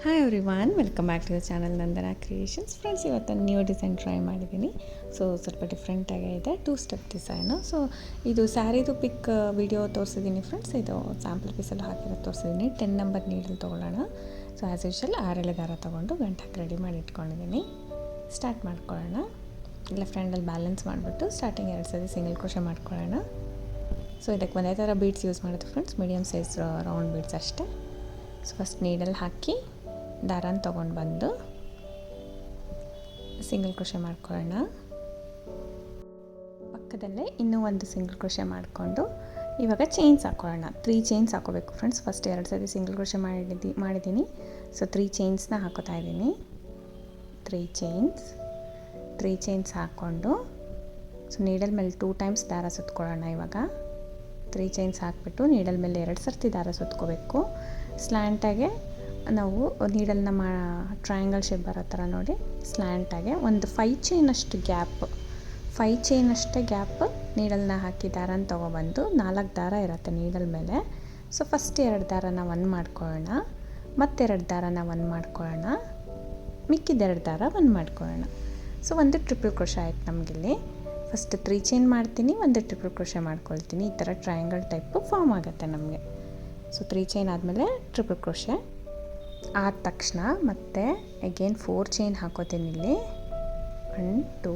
Hi everyone, welcome back to the channel Nandana creations. Friends, ಇವತ್ತು new design try ಮಾಡಿದ್ದೀನಿ. So ಸ್ವಲ್ಪ ಡಿಫ್ರೆಂಟಾಗೇ ಇದೆ, 2 ಸ್ಟೆಪ್ ಡಿಸೈನು. ಸೊ ಇದು ಸ್ಯಾರಿದು ಪಿಕ್ ವಿಡಿಯೋ ತೋರಿಸಿದ್ದೀನಿ ಫ್ರೆಂಡ್ಸ್. ಇದು ಸ್ಯಾಂಪಲ್ ಪೀಸಲ್ಲಿ ಹಾಕಿರೋದು ತೋರಿಸಿದ್ದೀನಿ. 10 ನಂಬರ್ ನೀಡಲ್ ತೊಗೊಳ್ಳೋಣ. ಸೊ ಆ್ಯಸ್ ಯೂಶಲ್ 6 ದಾರ ತೊಗೊಂಡು ಗಂಟು ಹಾಕಿ ರೆಡಿ ಮಾಡಿ ಇಟ್ಕೊಂಡಿದ್ದೀನಿ. ಸ್ಟಾರ್ಟ್ ಮಾಡ್ಕೊಳ್ಳೋಣ. ಲೆಫ್ಟ್ ಹ್ಯಾಂಡಲ್ಲಿ ಬ್ಯಾಲೆನ್ಸ್ ಮಾಡಿಬಿಟ್ಟು ಸ್ಟಾರ್ಟಿಂಗ್ 2 ಸರಿ ಸಿಂಗಲ್ ಕ್ರೋಶೆ ಮಾಡ್ಕೊಳ್ಳೋಣ. ಸೊ ಇದಕ್ಕೆ ಒಂದೇ ಥರ ಬೀಡ್ಸ್ ಯೂಸ್ ಮಾಡೋದು friends, medium size round beads ಅಷ್ಟೇ. ಸೊ ಫಸ್ಟ್ ನೀಡಲ್ ಹಾಕಿ ದಾರನ ತೊಗೊಂಡು ಬಂದು ಸಿಂಗಲ್ ಕ್ರೋಶೆ ಮಾಡ್ಕೊಳ್ಳೋಣ. ಪಕ್ಕದಲ್ಲೇ ಇನ್ನೂ ಒಂದು ಸಿಂಗಲ್ ಕ್ರೋಶೆ ಮಾಡಿಕೊಂಡು ಇವಾಗ ಚೈನ್ಸ್ ಹಾಕ್ಕೊಳ್ಳೋಣ. 3 ಚೈನ್ಸ್ ಹಾಕೋಬೇಕು ಫ್ರೆಂಡ್ಸ್. ಫಸ್ಟ್ 2 ಸರಿ ಸಿಂಗಲ್ ಕ್ರೋಶೆ ಮಾಡಿದ್ದೀನಿ. ಸೊ 3 ಚೈನ್ಸ್ನ ಹಾಕೋತಾ ಇದ್ದೀನಿ. 3 ಚೈನ್ಸ್ ಹಾಕ್ಕೊಂಡು ಸೊ ನೀಡಲ್ ಮೇಲೆ 2 ಟೈಮ್ಸ್ ದಾರ ಸುತ್ಕೊಳ್ಳೋಣ. ಇವಾಗ 3 ಚೈನ್ಸ್ ಹಾಕಿಬಿಟ್ಟು ನೀಡಲ್ ಮೇಲೆ 2 ಸರ್ತಿ ದಾರ ಸುತ್ಕೋಬೇಕು. ಸ್ಲ್ಯಾಂಟಾಗೆ ನಾವು ನೀಡಲ್ನ ಟ್ರಯಾಂಗಲ್ ಶೇಪ್ ಬರೋ ಥರ ನೋಡಿ ಸ್ಲ್ಯಾಂಟಾಗೆ ಒಂದು 5 ಚೈನ್ ಅಷ್ಟೇ ಗ್ಯಾಪ್ ನೀಡಲ್ನ ಹಾಕಿ ದಾರನ ತೊಗೊಬಂದು 4 ದಾರ ಇರುತ್ತೆ ನೀಡಲ್ ಮೇಲೆ. ಸೊ ಫಸ್ಟ್ 2 ದಾರನ 1 ಮಾಡ್ಕೊಳ್ಳೋಣ, ಮತ್ತೆರಡು ದಾರನ 1 ಮಾಡ್ಕೊಳ್ಳೋಣ, ಮಿಕ್ಕಿದ 2 ದಾರ 1 ಮಾಡ್ಕೊಳ್ಳೋಣ. ಸೊ ಒಂದು ಟ್ರಿಪಲ್ ಕ್ರೋಶೆ ಆಯ್ತು ನಮಗಿಲ್ಲಿ. ಫಸ್ಟ್ 3 ಚೈನ್ ಮಾಡ್ತೀನಿ, ಒಂದು ಟ್ರಿಪಲ್ ಕ್ರೋಶೆ ಮಾಡ್ಕೊಳ್ತೀನಿ. ಈ ಥರ ಟ್ರಯಾಂಗಲ್ ಟೈಪು ಫಾರ್ಮ್ ಆಗುತ್ತೆ ನಮಗೆ. ಸೊ 3 ಚೈನ್ ಆದಮೇಲೆ ಟ್ರಿಪಲ್ ಕ್ರೋಶೆ ಆದ ತಕ್ಷಣ ಮತ್ತೆ ಅಗೇನ್ 4 ಚೈನ್ ಹಾಕೋತೀನಿ ಇಲ್ಲಿ. 1 2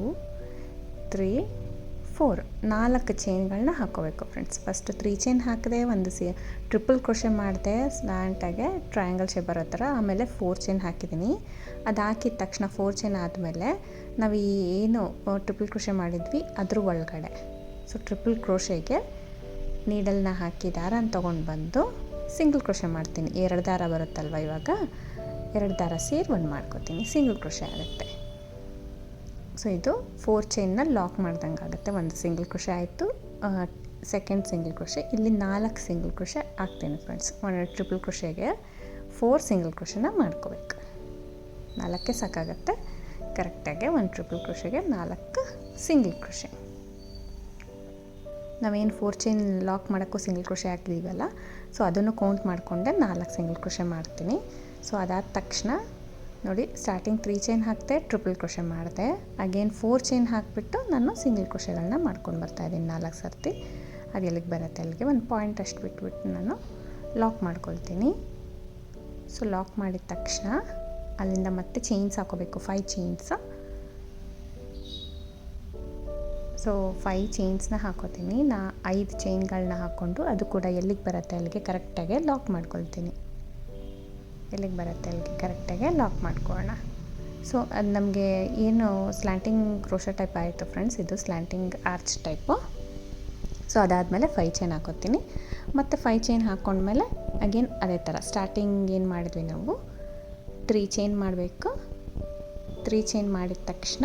3 4 4 ಚೈನ್ಗಳನ್ನ ಹಾಕೋಬೇಕು ಫ್ರೆಂಡ್ಸ್. ಫಸ್ಟ್ 3 ಚೈನ್ ಹಾಕಿದೆ, ಒಂದು ಟ್ರಿಪಲ್ ಕ್ರೋಶೆ ಮಾಡಿದೆ ಸ್ಲ್ಯಾಂಟಾಗೆ ಟ್ರಯಾಂಗಲ್ ಶೇಪ್ ಬರೋ ಥರ. ಆಮೇಲೆ 4 ಚೈನ್ ಹಾಕಿದ್ದೀನಿ. ಅದು ಹಾಕಿದ ತಕ್ಷಣ 4 ಚೈನ್ ಆದಮೇಲೆ ನಾವು ಏನು ಟ್ರಿಪಲ್ ಕ್ರೋಶೆ ಮಾಡಿದ್ವಿ ಅದ್ರ ಒಳಗಡೆ ಸೊ ಟ್ರಿಪಲ್ ಕ್ರೋಶೆಗೆ ನೀಡಲ್ನ ಹಾಕಿ ದಾರನ ತೊಗೊಂಡು ಬಂದು ಸಿಂಗಲ್ ಕ್ರೋಶೆ ಮಾಡ್ತೀನಿ. 2 ದಾರ ಬರುತ್ತಲ್ವ, ಇವಾಗ 2 ದಾರ ಸೇರಿ 1 ಮಾಡ್ಕೋತೀನಿ, ಸಿಂಗಲ್ ಕ್ರೋಶೆ ಆಗುತ್ತೆ. ಸೊ ಇದು 4 ಚೈನ್ನ ಲಾಕ್ ಮಾಡ್ದಂಗೆ ಆಗುತ್ತೆ. ಒಂದು ಸಿಂಗಲ್ ಕ್ರೋಶೆ ಆಯಿತು, ಸೆಕೆಂಡ್ ಸಿಂಗಲ್ ಕ್ರೋಶೆ. ಇಲ್ಲಿ 4 ಸಿಂಗಲ್ ಕ್ರೋಶೆ ಹಾಕ್ತೀನಿ ಫ್ರೆಂಡ್ಸ್. ಒಂದು ಟ್ರಿಪಲ್ ಕ್ರೋಶೆಗೆ 4 ಸಿಂಗಲ್ ಕ್ರೋಶೆನ ಮಾಡ್ಕೋಬೇಕು. 4 ಸಾಕಾಗುತ್ತೆ ಕರೆಕ್ಟಾಗಿ. ಒಂದು ಟ್ರಿಪಲ್ ಕ್ರೋಶೆಗೆ 4 ಸಿಂಗಲ್ ಕ್ರೋಶೆ. ನಾವೇನು 4 ಚೈನ್ ಲಾಕ್ ಮಾಡೋಕ್ಕೂ ಸಿಂಗಲ್ ಕ್ರೋಶೆ ಹಾಕಿದ್ದೀವಲ್ಲ, ಸೊ ಅದನ್ನು ಕೌಂಟ್ ಮಾಡಿಕೊಂಡೆ 4 ಸಿಂಗಲ್ ಕ್ರೋಶೆ ಮಾಡ್ತೀನಿ. ಸೊ ಅದಾದ ತಕ್ಷಣ ನೋಡಿ ಸ್ಟಾರ್ಟಿಂಗ್ 3 ಚೈನ್ ಹಾಕಿದೆ, ಟ್ರಿಪಲ್ ಕ್ರೋಶೆ ಮಾಡಿದೆ. ಅಗೇನ್ 4 ಚೈನ್ ಹಾಕಿಬಿಟ್ಟು ನಾನು ಸಿಂಗಲ್ ಕ್ರೋಶೆಗಳನ್ನ ಮಾಡ್ಕೊಂಡು ಬರ್ತಾಯಿದ್ದೀನಿ 4 ಸರ್ತಿ. ಅದು ಎಲ್ಲಿಗೆ ಬರುತ್ತೆ ಅಲ್ಲಿಗೆ ಒಂದು ಪಾಯಿಂಟ್ ಅಷ್ಟು ಬಿಟ್ಬಿಟ್ಟು ನಾನು ಲಾಕ್ ಮಾಡ್ಕೊಳ್ತೀನಿ. ಸೊ ಲಾಕ್ ಮಾಡಿದ ತಕ್ಷಣ ಅಲ್ಲಿಂದ ಮತ್ತೆ ಚೈನ್ಸ್ ಹಾಕೋಬೇಕು, 5 ಚೈನ್ಸ್. ಸೊ 5 ಚೈನ್ಸ್ನ ಹಾಕೋತೀನಿ. 5 ಚೈನ್ಗಳನ್ನ ಹಾಕ್ಕೊಂಡು ಅದು ಕೂಡ ಎಲ್ಲಿಗೆ ಬರುತ್ತೆ ಅಲ್ಲಿಗೆ ಕರೆಕ್ಟಾಗಿ ಲಾಕ್ ಮಾಡ್ಕೊಳ್ತೀನಿ. ಎಲ್ಲಿಗೆ ಬರುತ್ತೆ ಅಲ್ಲಿಗೆ ಕರೆಕ್ಟಾಗಿ ಲಾಕ್ ಮಾಡ್ಕೊಳ್ಳೋಣ. ಸೊ ಅದು ನಮಗೆ ಏನು ಸ್ಲ್ಯಾಂಟಿಂಗ್ ಕ್ರೋಶೆ ಟೈಪ್ ಆಯಿತು ಫ್ರೆಂಡ್ಸ್, ಇದು ಸ್ಲ್ಯಾಂಟಿಂಗ್ ಆರ್ಚ್ ಟೈಪು. ಸೊ ಅದಾದಮೇಲೆ 5 ಚೈನ್ ಹಾಕೋತೀನಿ. ಮತ್ತು 5 ಚೈನ್ ಹಾಕ್ಕೊಂಡ್ಮೇಲೆ ಅಗೇನ್ ಅದೇ ಥರ ಸ್ಟಾರ್ಟಿಂಗ್ ಏನು ಮಾಡಿದ್ವಿ ನಾವು 3 ಚೈನ್ ಮಾಡಬೇಕು. 3 ಚೈನ್ ಮಾಡಿದ ತಕ್ಷಣ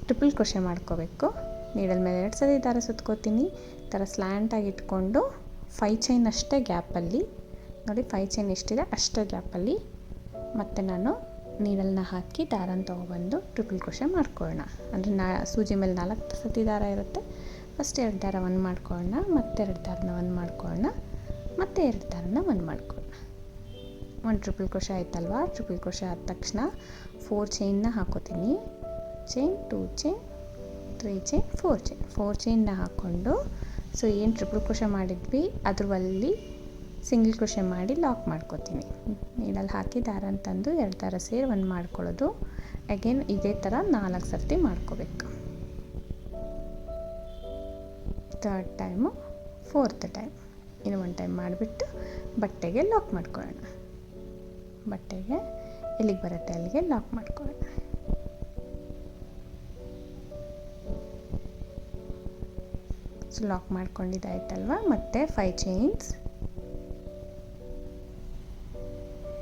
ಟ್ರಿಪಲ್ ಕ್ರೋಶೆ ಮಾಡ್ಕೋಬೇಕು. ನೀಡಲ್ ಮೇಲೆ 2 ಸರಿ ದಾರ ಸುತ್ಕೋತೀನಿ. ಈ ಥರ ಸ್ಲ್ಯಾಂಟಾಗಿ ಇಟ್ಕೊಂಡು 5 ಚೈನ್ ಅಷ್ಟೇ ಗ್ಯಾಪಲ್ಲಿ ನೋಡಿ, 5 ಚೈನ್ ಎಷ್ಟಿದೆ ಅಷ್ಟೇ ಗ್ಯಾಪಲ್ಲಿ ಮತ್ತು ನಾನು ನೀಡಲ್ನ ಹಾಕಿ ದಾರನ ತೊಗೊಬಂದು ಟ್ರಿಪಲ್ ಕ್ರೋಶೆ ಮಾಡ್ಕೊಳ್ಳೋಣ. ಅಂದರೆ ಸೂಜಿ ಮೇಲೆ 4 ಸತಿ ದಾರ ಇರುತ್ತೆ. ಫಸ್ಟ್ 2 ದಾರ 1 ಮಾಡ್ಕೊಳ್ಳೋಣ, ಮತ್ತೆ 2 ದಾರನ 1 ಮಾಡ್ಕೊಳ್ಳೋಣ, ಮತ್ತೆ 2 ದಾರನ 1 ಮಾಡ್ಕೊಳ್ಳೋಣ. 1 ಟ್ರಿಪಲ್ ಕ್ರೋಶೆ ಆಯ್ತಲ್ವಾ. ಟ್ರಿಪಲ್ ಕ್ರೋಶೆ ಆದ ತಕ್ಷಣ 4 ಚೈನ್ನ ಹಾಕೋತೀನಿ. ಚೈನ್ 2 ಚೈನ್ 3 ಚೈನ್ 4 ಚೈನ್ನ ಹಾಕ್ಕೊಂಡು ಸೊ ಏನು ಟ್ರಿಪಲ್ ಕ್ರೋಶೆ ಮಾಡಿದ್ವಿ ಅದರಲ್ಲಿ ಸಿಂಗಲ್ ಕ್ರೋಶೆ ಮಾಡಿ ಲಾಕ್ ಮಾಡ್ಕೋತೀನಿ. ನೀಡಲ್ಲಿ ಹಾಕಿ ದಾರನ ತಂದು 2 ದಾರ ಸೇರಿ 1 ಮಾಡ್ಕೊಳ್ಳೋದು. ಅಗೇನ್ ಇದೇ ಥರ 4 ಸರ್ತಿ ಮಾಡ್ಕೋಬೇಕು. 3rd ಟೈಮು, 4th ಟೈಮ್ ಇನ್ನು 1 ಟೈಮ್ ಮಾಡಿಬಿಟ್ಟು ಬಟ್ಟೆಗೆ ಲಾಕ್ ಮಾಡ್ಕೊಳ್ಳೋಣ. ಬಟ್ಟೆಗೆ ಎಲ್ಲಿಗೆ ಬರುತ್ತೆ ಅಲ್ಲಿಗೆ ಲಾಕ್ ಮಾಡ್ಕೊಳ್ಳೋಣ. ಸೊ ಲಾಕ್ ಮಾಡ್ಕೊಂಡಿದ್ದಾಯ್ತಲ್ವ. ಮತ್ತು 5 ಚೈನ್ಸ್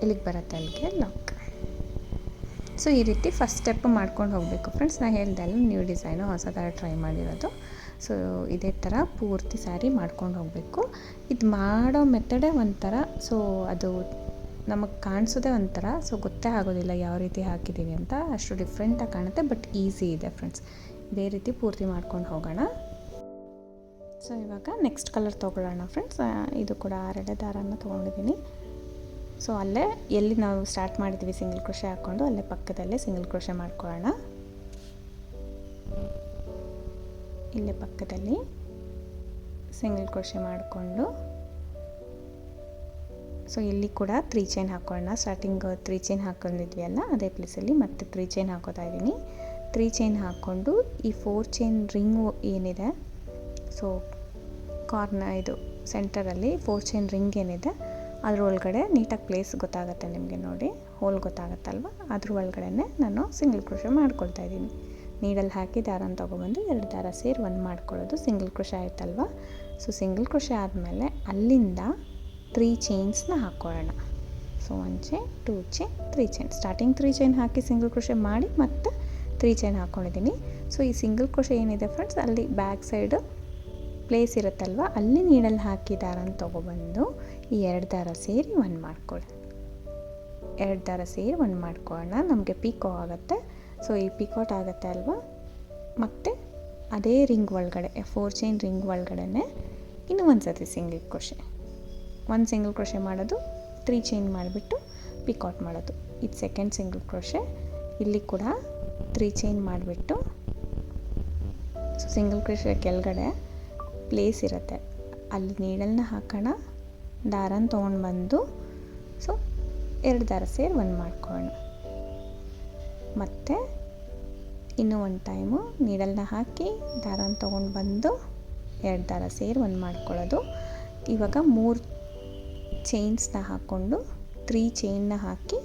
ಇಲ್ಲಿಗೆ ಬರುತ್ತೆ ಅಲ್ಲಿಗೆ ಲಾಕ್. ಸೊ ಈ ರೀತಿ ಫಸ್ಟ್ ಸ್ಟೆಪ್ ಮಾಡ್ಕೊಂಡು ಹೋಗಬೇಕು ಫ್ರೆಂಡ್ಸ್. ನಾನು ಹೇಳ್ದೆ ಅಲ್ಲ ನ್ಯೂ ಡಿಸೈನು ಹೊಸ ಥರ ಟ್ರೈ ಮಾಡಿರೋದು. ಸೊ ಇದೇ ಥರ ಪೂರ್ತಿ ಸ್ಯಾರಿ ಮಾಡ್ಕೊಂಡು ಹೋಗಬೇಕು. ಇದು ಮಾಡೋ ಮೆಥಡೇ ಒಂಥರ. ಸೊ ಅದು ನಮಗೆ ಕಾಣಿಸೋದೇ ಒಂಥರ. ಸೊ ಗೊತ್ತೇ ಆಗೋದಿಲ್ಲ ಯಾವ ರೀತಿ ಹಾಕಿದ್ದೀವಿ ಅಂತ. ಅಷ್ಟು ಡಿಫ್ರೆಂಟಾಗಿ ಕಾಣುತ್ತೆ, ಬಟ್ ಈಸಿ ಇದೆ ಫ್ರೆಂಡ್ಸ್. ಇದೇ ರೀತಿ ಪೂರ್ತಿ ಮಾಡ್ಕೊಂಡು ಹೋಗೋಣ. ಸೊ ಇವಾಗ ನೆಕ್ಸ್ಟ್ ಕಲರ್ ತೊಗೊಳ್ಳೋಣ ಫ್ರೆಂಡ್ಸ್. ಇದು ಕೂಡ 2 ದಾರನ ತೊಗೊಂಡಿದ್ದೀನಿ. ಸೊ ಅಲ್ಲೇ ಎಲ್ಲಿ ನಾವು ಸ್ಟಾರ್ಟ್ ಮಾಡಿದ್ವಿ ಸಿಂಗಲ್ ಕ್ರೋಶೆ ಹಾಕ್ಕೊಂಡು ಅಲ್ಲೇ ಪಕ್ಕದಲ್ಲೇ ಸಿಂಗಲ್ ಕ್ರೋಶೆ ಮಾಡ್ಕೊಳ್ಳೋಣ. ಇಲ್ಲೇ ಪಕ್ಕದಲ್ಲಿ ಸಿಂಗಲ್ ಕ್ರೋಶೆ ಮಾಡಿಕೊಂಡು ಸೊ ಇಲ್ಲಿ ಕೂಡ 3 ಚೈನ್ ಹಾಕೋಣ. ಸ್ಟಾರ್ಟಿಂಗ್ 3 ಚೈನ್ ಹಾಕೊಂಡಿದ್ವಿ ಅಲ್ಲ, ಅದೇ ಪ್ಲೇಸಲ್ಲಿ ಮತ್ತೆ 3 ಚೈನ್ ಹಾಕೋತಾ ಇದ್ದೀನಿ. 3 ಚೈನ್ ಹಾಕ್ಕೊಂಡು ಈ 4 ಚೈನ್ ರಿಂಗು ಏನಿದೆ, ಸೊ ಇದು ಸೆಂಟರಲ್ಲಿ 4 ಚೈನ್ ರಿಂಗ್ ಏನಿದೆ ಅದ್ರ ಒಳಗಡೆ ನೀಟಾಗಿ ಪ್ಲೇಸ್ ಗೊತ್ತಾಗುತ್ತೆ ನಿಮಗೆ, ನೋಡಿ ಹೋಲ್ ಗೊತ್ತಾಗುತ್ತಲ್ವ, ಅದ್ರ ಒಳಗಡೆ ನಾನು ಸಿಂಗಲ್ ಕ್ರೋಶೆ ಮಾಡ್ಕೊಳ್ತಾ ಇದ್ದೀನಿ. ನೀಡಲ್ ಹಾಕಿ ದಾರನ ತೊಗೊಬಂದು 2 ದಾರ ಸೇರಿ 1 ಮಾಡ್ಕೊಳ್ಳೋದು. ಸಿಂಗಲ್ ಕ್ರೋಶೆ ಆಯ್ತಲ್ವ. ಸೊ ಸಿಂಗಲ್ ಕ್ರೋಶೆ ಆದಮೇಲೆ ಅಲ್ಲಿಂದ 3 ಚೈನ್ಸ್ನ ಹಾಕ್ಕೊಳ್ಳೋಣ. So 1 chain 2 chain 3 chain, starting 3 chain ಹಾಕಿ ಸಿಂಗಲ್ ಕ್ರೋಶೆ ಮಾಡಿ ಮತ್ತೆ 3 ಚೈನ್ ಹಾಕ್ಕೊಂಡಿದ್ದೀನಿ. ಸೊ ಈ ಸಿಂಗಲ್ ಕ್ರೋಶೆ ಏನಿದೆ ಫ್ರೆಂಡ್ಸ್, ಅಲ್ಲಿ ಬ್ಯಾಕ್ ಸೈಡು ಪ್ಲೇಸ್ ಇರುತ್ತಲ್ವ, ಅಲ್ಲಿ ನೀಡಲ್ಲಿ ಹಾಕಿ ದಾರನ ತೊಗೊಬಂದು ಈ 2 ದಾರ ಸೇರಿ 1 ಮಾಡ್ಕೊಳ್ಳಿ. 2 ದಾರ ಸೇರಿ 1 ಮಾಡ್ಕೊಳ್ಳೋಣ. ನಮಗೆ ಪಿಕೋ ಆಗುತ್ತೆ. ಸೊ ಈ ಪಿಕೋಟ್ ಆಗುತ್ತೆ ಅಲ್ವಾ, ಮತ್ತು ಅದೇ ರಿಂಗ್ ಒಳಗಡೆ 4 ಚೈನ್ ರಿಂಗ್ ಒಳಗಡೆ ಇನ್ನೂ ಒಂದು ಸರ್ತಿ ಸಿಂಗಲ್ ಕ್ರೋಶೆ, 1 ಸಿಂಗಲ್ ಕ್ರೋಶೆ ಮಾಡೋದು, 3 ಚೈನ್ ಮಾಡಿಬಿಟ್ಟು ಪಿಕಾಟ್ ಮಾಡೋದು. ಇದು ಸೆಕೆಂಡ್ ಸಿಂಗಲ್ ಕ್ರೋಶೆ. ಇಲ್ಲಿ ಕೂಡ 3 ಚೈನ್ ಮಾಡಿಬಿಟ್ಟು ಸೊ ಸಿಂಗಲ್ ಕ್ರೋಶೆ ಕೆಳಗಡೆ ಪ್ಲೇಸ್ ಇರುತ್ತೆ, ಅಲ್ಲಿ ನೀಡಲ್ನ ಹಾಕೋಣ, ದಾರನ ತೊಗೊಂಡು ಬಂದು ಸೊ 2 ದಾರ ಸೇರಿ 1 ಮಾಡ್ಕೊಳ್ಳೋಣ. ಮತ್ತು ಇನ್ನೂ ಒಂದು ಟೈಮು ನೀಡಲ್ನ ಹಾಕಿ ದಾರನ ತೊಗೊಂಡು ಬಂದು 2 ದಾರ ಸೇರಿ 1 ಮಾಡ್ಕೊಳ್ಳೋದು. ಇವಾಗ 3 ಚೈನ್ಸ್ನ ಹಾಕ್ಕೊಂಡು 3 ಚೈನ್ನ ಹಾಕಿ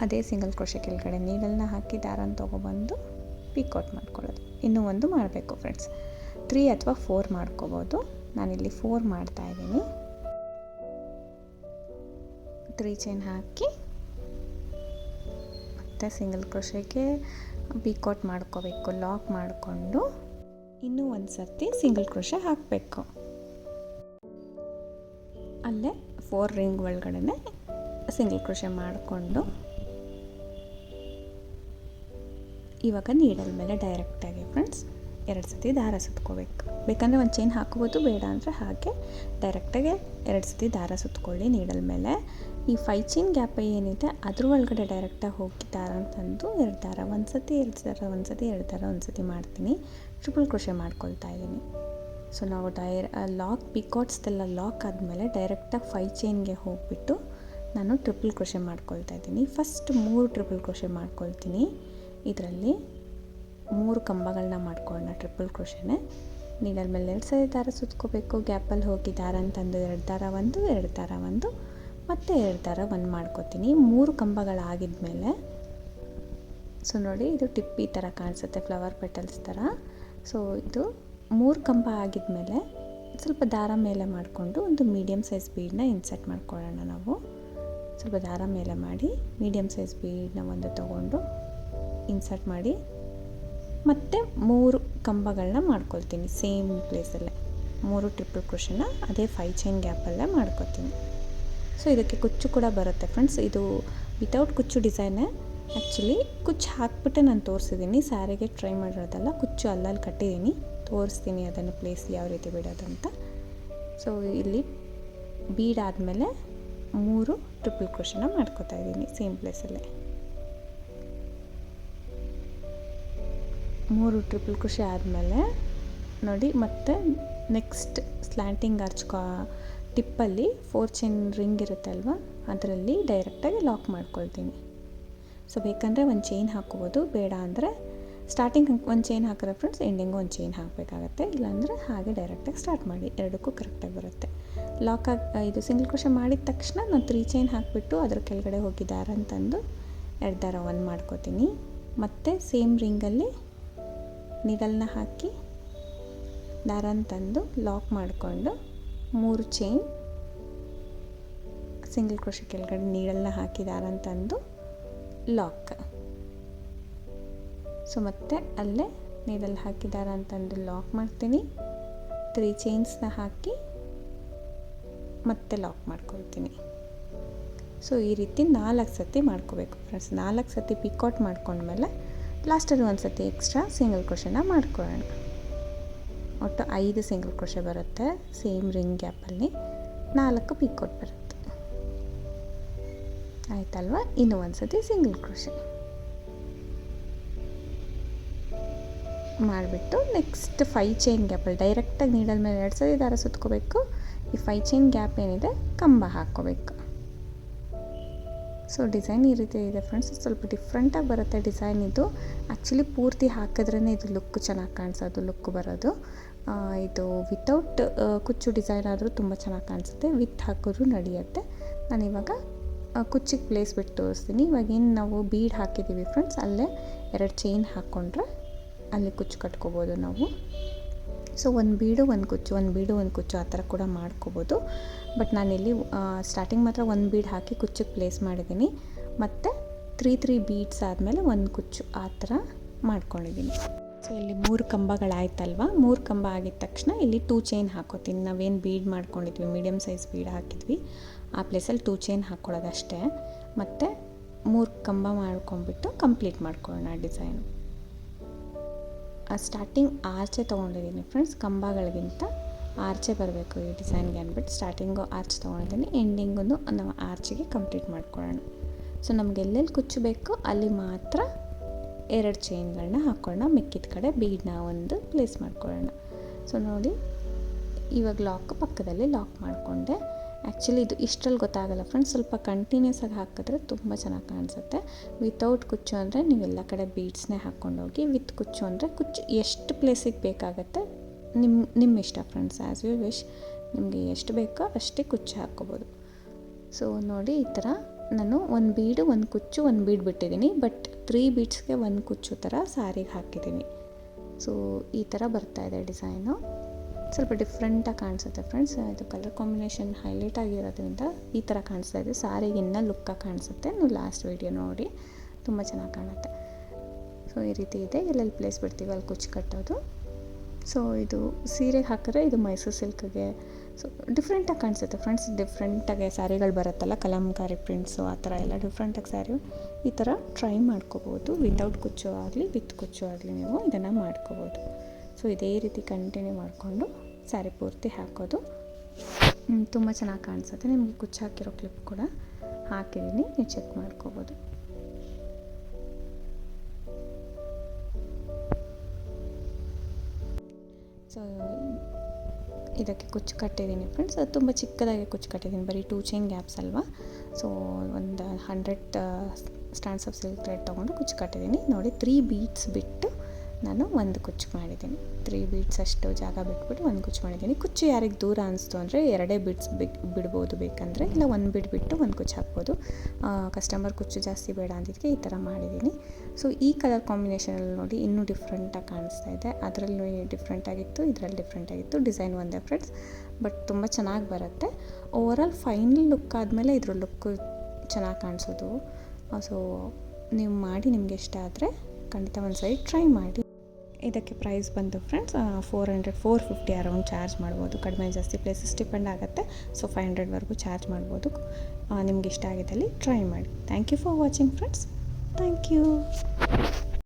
ಅದೇ ಸಿಂಗಲ್ ಕ್ರೋಶೆ ಕೆಳಗಡೆ ನೀಡಲ್ನ ಹಾಕಿ ದಾರನ ತೊಗೊಬಂದು ಪಿಕೌಟ್ ಮಾಡ್ಕೊಳ್ಳೋದು. ಇನ್ನೂ ಒಂದು ಮಾಡಬೇಕು ಫ್ರೆಂಡ್ಸ್, 3 ಅಥವಾ 4 ಮಾಡ್ಕೋಬೋದು. ನಾನಿಲ್ಲಿ 4 ಮಾಡ್ತಾಯಿದ್ದೀನಿ. 3 ಚೈನ್ ಹಾಕಿ ಮತ್ತು ಸಿಂಗಲ್ ಕ್ರೋಶೆಗೆ ಪಿಕೌಟ್ ಮಾಡ್ಕೋಬೇಕು, ಲಾಕ್ ಮಾಡಿಕೊಂಡು ಇನ್ನೂ ಒಂದು ಸರ್ತಿ ಸಿಂಗಲ್ ಕ್ರೋಶೆ ಹಾಕಬೇಕು. ಅಲ್ಲೇ 4 ರಿಂಗ್ ಒಳಗಡೆ ಸಿಂಗಲ್ ಕ್ರೋಶೆ ಮಾಡಿಕೊಂಡು ಇವಾಗ ನೀಡಲ್ ಮೇಲೆ ಡೈರೆಕ್ಟಾಗಿ ಫ್ರೆಂಡ್ಸ್ 2 ಸತಿ ದಾರ ಸುತ್ಕೋಬೇಕು. ಬೇಕಂದರೆ ಒಂದು ಚೈನ್ ಹಾಕೋಬೋದು, ಬೇಡ ಅಂದರೆ ಹಾಗೆ ಡೈರೆಕ್ಟಾಗಿ 2 ಸತಿ ದಾರ ಸುತ್ಕೊಳ್ಳಿ ನೀಡಲ್ ಮೇಲೆ. ಈ 5 ಚೈನ್ ಗ್ಯಾಪ್ ಏನಿದೆ ಅದ್ರ ಒಳಗಡೆ ಡೈರೆಕ್ಟಾಗಿ ಹೋಗಿ ದಾರ ಅಂತಂದು 2 ದಾರ, ಒಂದು ಸತಿ 2 ದಾರ, ಒಂದು ಸತಿ 2 ದಾರ, ಒಂದು ಸತಿ ಮಾಡ್ತೀನಿ. ಟ್ರಿಪಲ್ ಕ್ರೋಶೆ ಮಾಡ್ಕೊಳ್ತಾ ಇದ್ದೀನಿ. ಸೊ ನಾವು ಲಾಕ್ ಪಿಕಾಟ್ಸ್ದೆಲ್ಲ ಲಾಕ್ ಆದಮೇಲೆ ಡೈರೆಕ್ಟಾಗಿ 5 ಚೈನ್ಗೆ ಹೋಗಿಬಿಟ್ಟು ನಾನು ಟ್ರಿಪಲ್ ಕ್ರೋಶೆ ಮಾಡ್ಕೊಳ್ತಾ ಇದ್ದೀನಿ. ಫಸ್ಟ್ 3 ಟ್ರಿಪಲ್ ಕ್ರೋಶೆ ಮಾಡ್ಕೊಳ್ತೀನಿ. ಇದರಲ್ಲಿ 3 ಕಂಬಗಳನ್ನ ಮಾಡ್ಕೊಳ್ಳೋಣ ಟ್ರಿಪಲ್ ಕ್ರೋಶೆನೇ. ನೀಡಲ್ ಮೇಲೆ 2 ಸರಿ ದಾರ ಸುತ್ಕೋಬೇಕು, ಗ್ಯಾಪಲ್ಲಿ ಹೋಗಿ ದಾರ ಅಂತಂದು 2 ದಾರ 1, 2 ದಾರ 1 ಮತ್ತು 2 ದಾರ 1 ಮಾಡ್ಕೋತೀನಿ. 3 ಕಂಬಗಳಾಗಿದ್ಮೇಲೆ ಸೊ ನೋಡಿ ಇದು ಟಿಪ್ ಈ ಥರ ಕಾಣಿಸುತ್ತೆ, ಫ್ಲವರ್ ಪೆಟಲ್ಸ್ ಥರ. ಸೊ ಇದು 3 ಕಂಬ ಆಗಿದ್ಮೇಲೆ ಸ್ವಲ್ಪ ದಾರ ಮೇಲೆ ಮಾಡಿಕೊಂಡು ಒಂದು ಮೀಡಿಯಮ್ ಸೈಜ್ ಬೀಡನ್ನ ಇನ್ಸರ್ಟ್ ಮಾಡ್ಕೊಳ್ಳೋಣ. ನಾವು ಸ್ವಲ್ಪ ದಾರ ಮೇಲೆ ಮಾಡಿ ಮೀಡಿಯಮ್ ಸೈಜ್ ಬೀಡನ್ನ ಒಂದು ತೊಗೊಂಡು ಇನ್ಸರ್ಟ್ ಮಾಡಿ ಮತ್ತು 3 ಕಂಬಗಳನ್ನ ಮಾಡ್ಕೊಳ್ತೀನಿ ಸೇಮ್ ಪ್ಲೇಸಲ್ಲೇ. 3 ಟ್ರಿಪಲ್ ಕ್ರೋಶೆನ ಅದೇ 5 ಚೈನ್ ಗ್ಯಾಪಲ್ಲೇ ಮಾಡ್ಕೊತೀನಿ. ಸೊ ಇದಕ್ಕೆ ಕುಚ್ಚು ಕೂಡ ಬರುತ್ತೆ ಫ್ರೆಂಡ್ಸ್. ಇದು ವಿತೌಟ್ ಕುಚ್ಚು ಡಿಸೈನೇ. ಆ್ಯಕ್ಚುಲಿ ಕುಚ್ಚು ಹಾಕ್ಬಿಟ್ಟೆ ನಾನು ತೋರಿಸಿದ್ದೀನಿ, ಸ್ಯಾರಿಗೆ ಟ್ರೈ ಮಾಡಿರೋದಲ್ಲ, ಕುಚ್ಚು ಅಲ್ಲಲ್ಲಿ ಕಟ್ಟಿದ್ದೀನಿ, ತೋರಿಸ್ತೀನಿ ಅದನ್ನು ಪ್ಲೇಸ್ ಯಾವ ರೀತಿ ಬಿಡೋದಂತ. ಸೊ ಇಲ್ಲಿ ಬೀಡಾದಮೇಲೆ 3 ಟ್ರಿಪಲ್ ಕ್ರೋಶೆನ ಮಾಡ್ಕೊತಾ ಇದ್ದೀನಿ ಸೇಮ್ ಪ್ಲೇಸಲ್ಲೇ. 3 ಟ್ರಿಪಲ್ ಕ್ರೋಶೆ ಆದಮೇಲೆ ನೋಡಿ ಮತ್ತೆ ನೆಕ್ಸ್ಟ್ ಸ್ಲ್ಯಾಂಟಿಂಗ್ ಆರ್ಚ್ ಟಿಪ್ಪಲ್ಲಿ 4 ಚೈನ್ ರಿಂಗ್ ಇರುತ್ತೆ ಅಲ್ವಾ, ಅದರಲ್ಲಿ ಡೈರೆಕ್ಟಾಗಿ ಲಾಕ್ ಮಾಡ್ಕೊಳ್ತೀನಿ. ಸೊ ಬೇಕಂದರೆ ಒಂದು ಚೈನ್ ಹಾಕ್ಕೋಬೋದು, ಬೇಡ ಅಂದರೆ ಸ್ಟಾರ್ಟಿಂಗ್ ಒಂದು ಚೈನ್ ಹಾಕಿದ್ರೆ ಫ್ರೆಂಡ್ಸ್ ಎಂಡಿಂಗು ಒಂದು ಚೈನ್ ಹಾಕಬೇಕಾಗತ್ತೆ. ಇಲ್ಲಾಂದರೆ ಹಾಗೆ ಡೈರೆಕ್ಟಾಗಿ ಸ್ಟಾರ್ಟ್ ಮಾಡಿ, ಎರಡಕ್ಕೂ ಕರೆಕ್ಟಾಗಿ ಬರುತ್ತೆ. ಇದು ಸಿಂಗಲ್ ಕ್ರೋಶೆ ಮಾಡಿದ ತಕ್ಷಣ ನಾನು 3 ಚೈನ್ ಹಾಕಿಬಿಟ್ಟು ಅದ್ರ ಕೆಳಗಡೆ ಹೋಗಿ ದಾರ ಅಂತಂದು 2 ದಾರ 1 ಮಾಡ್ಕೋತೀನಿ. ಮತ್ತು ಸೇಮ್ ರಿಂಗಲ್ಲಿ ನೀಡಲ್ನ ಹಾಕಿ ದಾರನ ತಂದು ಲಾಕ್ ಮಾಡಿಕೊಂಡು 3 ಚೈನ್ ಸಿಂಗಲ್ ಕ್ರೋಶೆ ಕೆಳಗಡೆ ನೀಡಲ್ನ ಹಾಕಿ ದಾರನ ತಂದು ಲಾಕ್. ಸೊ ಮತ್ತೆ ಅಲ್ಲೇ ನೀಡಲ್ ಹಾಕಿ ದಾರ ಅಂತಂದು ಲಾಕ್ ಮಾಡ್ತೀನಿ. 3 ಚೈನ್ಸ್ನ ಹಾಕಿ ಮತ್ತೆ ಲಾಕ್ ಮಾಡ್ಕೊಳ್ತೀನಿ. ಸೊ ಈ ರೀತಿ 4 ಸತಿ ಮಾಡ್ಕೋಬೇಕು ಫ್ರೆಂಡ್ಸ್. 4 ಸತಿ ಪಿಕೌಟ್ ಮಾಡ್ಕೊಂಡ್ಮೇಲೆ ಲಾಸ್ಟಲ್ಲಿ ಒಂದು ಸತಿ ಎಕ್ಸ್ಟ್ರಾ ಸಿಂಗಲ್ ಕ್ರೋಶೆನ ಮಾಡ್ಕೊಳ್ಳೋಣ. ಒಟ್ಟು 5 ಸಿಂಗಲ್ ಕ್ರೋಶೆ ಬರುತ್ತೆ ಸೇಮ್ ರಿಂಗ್ ಗ್ಯಾಪಲ್ಲಿ, 4 ಪಿಕೌಟ್ ಬರುತ್ತೆ. ಆಯ್ತಲ್ವಾ. ಇನ್ನೂ ಒಂದು ಸತಿ ಸಿಂಗಲ್ ಕ್ರೋಶೆ ಮಾಡಿಬಿಟ್ಟು ನೆಕ್ಸ್ಟ್ 5 ಚೈನ್ ಗ್ಯಾಪಲ್ಲಿ ಡೈರೆಕ್ಟಾಗಿ ನೀಡಲ್ ಮೇಲೆ 2 ಸತಿ ದಾರ ಸುತ್ಕೋಬೇಕು. ಈ 5 ಚೈನ್ ಗ್ಯಾಪ್ ಏನಿದೆ ಕಂಬ ಹಾಕ್ಕೋಬೇಕು. ಸೊ ಡಿಸೈನ್ ಈ ರೀತಿ ಇದೆ ಫ್ರೆಂಡ್ಸ್. ಸ್ವಲ್ಪ ಡಿಫ್ರೆಂಟಾಗಿ ಬರುತ್ತೆ ಡಿಸೈನ್ ಇದು. ಆ್ಯಕ್ಚುಲಿ ಪೂರ್ತಿ ಹಾಕಿದ್ರೇ ಇದು ಲುಕ್ ಚೆನ್ನಾಗಿ ಕಾಣಿಸೋದು, ಲುಕ್ ಬರೋದು. ಇದು ವಿತೌಟ್ ಕುಚ್ಚು ಡಿಸೈನ್ ಆದರೂ ತುಂಬ ಚೆನ್ನಾಗಿ ಕಾಣಿಸುತ್ತೆ, ವಿತ್ ಹಾಕಿದ್ರೂ ನಡೆಯುತ್ತೆ. ನಾನಿವಾಗ ಕುಚ್ಚಿಗೆ ಪ್ಲೇಸ್ ಬಿಟ್ಟು ತೋರಿಸ್ತೀನಿ. ಇವಾಗೇನು ನಾವು ಬೀಡ್ ಹಾಕಿದ್ದೀವಿ ಫ್ರೆಂಡ್ಸ್, ಅಲ್ಲೇ 2 ಚೈನ್ ಹಾಕ್ಕೊಂಡ್ರೆ ಅಲ್ಲಿ ಕುಚ್ಚು ಕಟ್ಕೋಬೋದು ನಾವು. ಸೊ ಒಂದು ಬೀಡು ಒಂದು ಕುಚ್ಚು, ಒಂದು ಬೀಡು ಒಂದು ಕುಚ್ಚು ಆ ಥರ ಕೂಡ ಮಾಡ್ಕೋಬೋದು. ಬಟ್ ನಾನಿಲ್ಲಿ ಸ್ಟಾರ್ಟಿಂಗ್ ಮಾತ್ರ ಒಂದು ಬೀಡ್ ಹಾಕಿ ಕುಚ್ಚಿಗೆ ಪ್ಲೇಸ್ ಮಾಡಿದ್ದೀನಿ. ಮತ್ತು 3 ಬೀಡ್ಸ್ ಆದಮೇಲೆ ಒಂದು ಕುಚ್ಚು ಆ ಥರ ಮಾಡ್ಕೊಂಡಿದ್ದೀನಿ. ಸೊ ಇಲ್ಲಿ 3 ಕಂಬಗಳಾಯ್ತಲ್ವ. 3 ಕಂಬ ಆಗಿದ ತಕ್ಷಣ ಇಲ್ಲಿ 2 ಚೈನ್ ಹಾಕೋತೀನಿ. ನಾವೇನು ಬೀಡ್ ಮಾಡ್ಕೊಂಡಿದ್ವಿ, ಮೀಡಿಯಮ್ ಸೈಜ್ ಬೀಡ್ ಹಾಕಿದ್ವಿ, ಆ ಪ್ಲೇಸಲ್ಲಿ 2 ಚೈನ್ ಹಾಕ್ಕೊಳ್ಳೋದಷ್ಟೇ. ಮತ್ತು 3 ಕಂಬ ಮಾಡ್ಕೊಂಬಿಟ್ಟು ಕಂಪ್ಲೀಟ್ ಮಾಡ್ಕೊಳ್ಳೋಣ ಡಿಸೈನು. ಸ್ಟಾರ್ಟಿಂಗ್ ಆರ್ಚೆ ತೊಗೊಂಡಿದ್ದೀನಿ ಫ್ರೆಂಡ್ಸ್, ಕಂಬಗಳಿಗಿಂತ ಆರ್ಚೆ ಬರಬೇಕು ಈ ಡಿಸೈನ್ಗೆ ಅಂದ್ಬಿಟ್ಟು ಸ್ಟಾರ್ಟಿಂಗು ಆರ್ಚ್ ತೊಗೊಂಡಿದ್ದೀನಿ. ಎಂಡಿಂಗು ನಾವು ಆರ್ಚಿಗೆ ಕಂಪ್ಲೀಟ್ ಮಾಡ್ಕೊಳ್ಳೋಣ. ಸೊ ನಮ್ಗೆ ಎಲ್ಲೆಲ್ಲಿ ಕುಚ್ಚು ಬೇಕೋ ಅಲ್ಲಿ ಮಾತ್ರ 2 ಚೈನ್ಗಳನ್ನ ಹಾಕ್ಕೊಳ್ಳೋಣ, ಮಿಕ್ಕಿದ ಕಡೆ ಬೀಡನ್ನ ಒಂದು ಪ್ಲೇಸ್ ಮಾಡ್ಕೊಳ್ಳೋಣ. ಸೊ ನೋಡಿ ಇವಾಗ ಲಾಕ್ ಪಕ್ಕದಲ್ಲಿ ಲಾಕ್ ಮಾಡಿಕೊಂಡೆ. ಆ್ಯಕ್ಚುಲಿ ಇದು ಇಷ್ಟರಲ್ಲಿ ಗೊತ್ತಾಗಲ್ಲ ಫ್ರೆಂಡ್ಸ್, ಸ್ವಲ್ಪ ಕಂಟಿನ್ಯೂಸ್ ಆಗಿ ಹಾಕಿದ್ರೆ ತುಂಬ ಚೆನ್ನಾಗಿ ಕಾಣಿಸುತ್ತೆ. ವಿತೌಟ್ ಕುಚ್ಚು ಅಂದರೆ ನೀವೆಲ್ಲ ಕಡೆ ಬೀಡ್ಸ್ನೇ ಹಾಕ್ಕೊಂಡೋಗಿ, ವಿತ್ ಕುಚ್ಚು ಅಂದರೆ ಕುಚ್ಚು ಎಷ್ಟು ಪ್ಲೇಸಿಗೆ ಬೇಕಾಗತ್ತೆ ನಿಮ್ಮ ಇಷ್ಟ ಫ್ರೆಂಡ್ಸ್, ಆ್ಯಸ್ ಯು ವಿಶ್. ನಿಮಗೆ ಎಷ್ಟು ಬೇಕೋ ಅಷ್ಟೇ ಕುಚ್ಚು ಹಾಕ್ಕೋಬೋದು. ಸೊ ನೋಡಿ ಈ ಥರ ನಾನು ಒಂದು ಬೀಡು ಒಂದು ಕುಚ್ಚು ಒಂದು ಬೀಡ್ ಬಿಟ್ಟಿದ್ದೀನಿ. ಬಟ್ 3 ಬೀಡ್ಸ್ಗೆ ಒಂದು ಕುಚ್ಚು ಥರ ಸ್ಯಾರಿಗೆ ಹಾಕಿದ್ದೀನಿ. ಸೊ ಈ ಥರ ಬರ್ತಾಯಿದೆ ಡಿಸೈನು. ಸ್ವಲ್ಪ ಡಿಫ್ರೆಂಟಾಗಿ ಕಾಣಿಸುತ್ತೆ ಫ್ರೆಂಡ್ಸ್. ಇದು ಕಲರ್ ಕಾಂಬಿನೇಷನ್ ಹೈಲೈಟ್ ಆಗಿರೋದ್ರಿಂದ ಈ ಥರ ಕಾಣಿಸ್ತಾ ಇದೆ. ಸಾರಿಗೆ ಇನ್ನೂ ಲುಕ್ಕಾಗಿ ಕಾಣಿಸುತ್ತೆ. ನೀವು ಲಾಸ್ಟ್ ವೀಡಿಯೋ ನೋಡಿ, ತುಂಬ ಚೆನ್ನಾಗಿ ಕಾಣುತ್ತೆ. ಸೊ ಈ ರೀತಿ ಇದೆ. ಎಲ್ಲೆಲ್ಲಿ ಪ್ಲೇಸ್ ಬಿಡ್ತೀವಿ ಅಲ್ಲಿ ಕುಚ್ಚು ಕಟ್ಟೋದು. ಸೊ ಇದು ಸೀರೆಗೆ ಹಾಕಿದ್ರೆ ಇದು ಮೈಸೂರು ಸಿಲ್ಕ್ಗೆ ಸೊ ಡಿಫ್ರೆಂಟಾಗಿ ಕಾಣಿಸುತ್ತೆ ಫ್ರೆಂಡ್ಸ್. ಡಿಫ್ರೆಂಟಾಗಿ ಸ್ಯಾರಿಗಳು ಬರುತ್ತಲ್ಲ, ಕಲಂಕಾರಿ ಪ್ರಿಂಟ್ಸು ಆ ಥರ ಎಲ್ಲ ಡಿಫ್ರೆಂಟಾಗಿ ಸ್ಯಾರಿ ಈ ಥರ ಟ್ರೈ ಮಾಡ್ಕೋಬೋದು. ವಿತೌಟ್ ಕುಚ್ಚು ಆಗಲಿ ವಿತ್ ಕುಚ್ಚು ಆಗಲಿ ನೀವು ಇದನ್ನು ಮಾಡ್ಕೋಬೋದು. ಸೊ ಇದೇ ರೀತಿ ಕಂಟಿನ್ಯೂ ಮಾಡಿಕೊಂಡು ಸ್ಯಾರಿ ಪೂರ್ತಿ ಹಾಕೋದು ತುಂಬ ಚೆನ್ನಾಗಿ ಕಾಣಿಸುತ್ತೆ. ನಿಮಗೆ ಕುಚ್ಚು ಹಾಕಿರೋ ಕ್ಲಿಪ್ ಕೂಡ ಹಾಕಿದ್ದೀನಿ, ನೀವು ಚೆಕ್ ಮಾಡ್ಕೋಬೋದು. ಸೊ ಇದಕ್ಕೆ ಕುಚ್ಚು ಕಟ್ಟಿದ್ದೀನಿ ಫ್ರೆಂಡ್ಸ್. ಅದು ತುಂಬ ಚಿಕ್ಕದಾಗಿ ಕುಚ್ಚು ಕಟ್ಟಿದ್ದೀನಿ, ಬರೀ 2 ಚೈನ್ ಗ್ಯಾಪ್ಸ್ ಅಲ್ವಾ. ಸೊ ಒಂದು 100 ಸ್ಟ್ಯಾಂಡ್ಸ್ ಆಫ್ ಸಿಲ್ಕ್ ಥ್ರೆಡ್ ತೊಗೊಂಡು ಕುಚ್ಚು ಕಟ್ಟಿದ್ದೀನಿ. ನೋಡಿ 3 ಬೀಡ್ಸ್ ಬಿಟ್ಟು ನಾನು ಒಂದು ಕುಚ್ಚು ಮಾಡಿದ್ದೀನಿ. 3 ಬೀಡ್ಸ್ ಅಷ್ಟು ಜಾಗ ಬಿಟ್ಬಿಟ್ಟು ಒಂದು ಕುಚ್ಚು ಮಾಡಿದ್ದೀನಿ. ಕುಚ್ಚು ಯಾರಿಗೆ ದೂರ ಅನಿಸ್ತು ಅಂದರೆ 2 ಬೀಡ್ಸ್ ಬಿಡ್ಬೋದು ಬೇಕಂದರೆ, ಇಲ್ಲ ಒಂದು ಬಿಟ್ಟು ಒಂದು ಕುಚ್ಚು ಹಾಕ್ಬೋದು. ಕಸ್ಟಮರ್ ಕುಚ್ಚು ಜಾಸ್ತಿ ಬೇಡ ಅಂದಿದ್ದಕ್ಕೆ ಈ ಥರ ಮಾಡಿದ್ದೀನಿ. ಸೊ ಈ ಕಲರ್ ಕಾಂಬಿನೇಷನಲ್ಲಿ ನೋಡಿ ಇನ್ನೂ ಡಿಫ್ರೆಂಟಾಗಿ ಕಾಣಿಸ್ತಾ ಇದೆ. ಅದರಲ್ಲೂ ಡಿಫ್ರೆಂಟಾಗಿತ್ತು, ಇದರಲ್ಲಿ ಡಿಫ್ರೆಂಟಾಗಿತ್ತು. ಡಿಸೈನ್ ಒಂದೇ ಫ್ರೆಂಡ್ಸ್, ಬಟ್ ತುಂಬ ಚೆನ್ನಾಗಿ ಬರುತ್ತೆ. ಓವರಾಲ್ ಫೈನಲ್ ಲುಕ್ ಆದಮೇಲೆ ಇದ್ರ ಲುಕ್ಕು ಚೆನ್ನಾಗಿ ಕಾಣಿಸೋದು. ಸೊ ನೀವು ಮಾಡಿ ನಿಮಗೆ ಇಷ್ಟ ಆದರೆ ಖಂಡಿತ ಒಂದು ಸರಿ ಟ್ರೈ ಮಾಡಿ. ಇದಕ್ಕೆ ಪ್ರೈಸ್ ಬಂದು ಫ್ರೆಂಡ್ಸ್ 450 ಅರೌಂಡ್ ಚಾರ್ಜ್ ಮಾಡ್ಬೋದು. ಕಡಿಮೆ ಜಾಸ್ತಿ ಪ್ಲೇಸಸ್ ಡಿಪೆಂಡ್ ಆಗುತ್ತೆ. ಸೊ 500ವರೆಗೂ ಚಾರ್ಜ್ ಮಾಡ್ಬೋದು. ನಿಮ್ಗೆ ಇಷ್ಟ ಆಗಿದ್ದಲ್ಲಿ ಟ್ರೈ ಮಾಡಿ. Thank you for watching friends. Thank you.